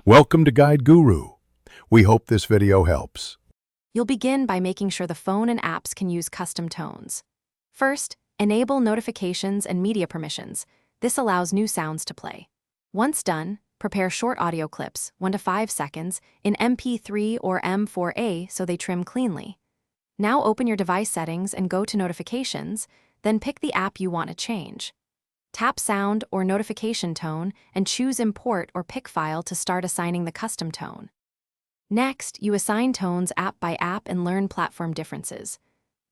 Welcome to Guide Guru. We hope this video helps. You'll begin by making sure the phone and apps can use custom tones. First, enable notifications and media permissions. This allows new sounds to play. Once done, prepare short audio clips, 1 to 5 seconds, in MP3 or M4A so they trim cleanly. Now open your device settings and go to Notifications, then pick the app you want to change. Tap Sound or Notification Tone and choose Import or Pick File to start assigning the custom tone. Next, you assign tones app by app and learn platform differences.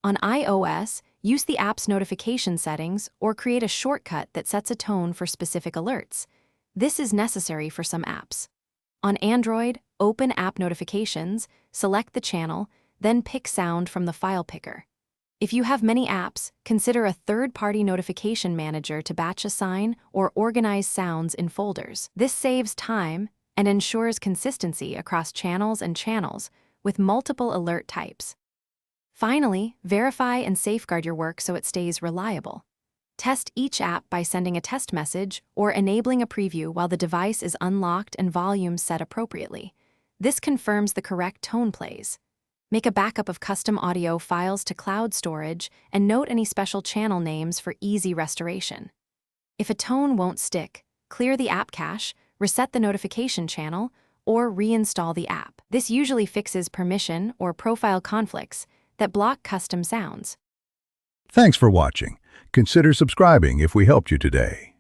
On iOS, use the app's notification settings or create a shortcut that sets a tone for specific alerts. This is necessary for some apps. On Android, open App Notifications, select the channel, then pick Sound from the file picker. If you have many apps, consider a third-party notification manager to batch assign or organize sounds in folders. This saves time and ensures consistency across channels with multiple alert types. Finally, verify and safeguard your work so it stays reliable. Test each app by sending a test message or enabling a preview while the device is unlocked and volume set appropriately. This confirms the correct tone plays. Make a backup of custom audio files to cloud storage and note any special channel names for easy restoration. If a tone won't stick, clear the app cache, reset the notification channel, or reinstall the app. This usually fixes permission or profile conflicts that block custom sounds. Thanks for watching. Consider subscribing if we helped you today.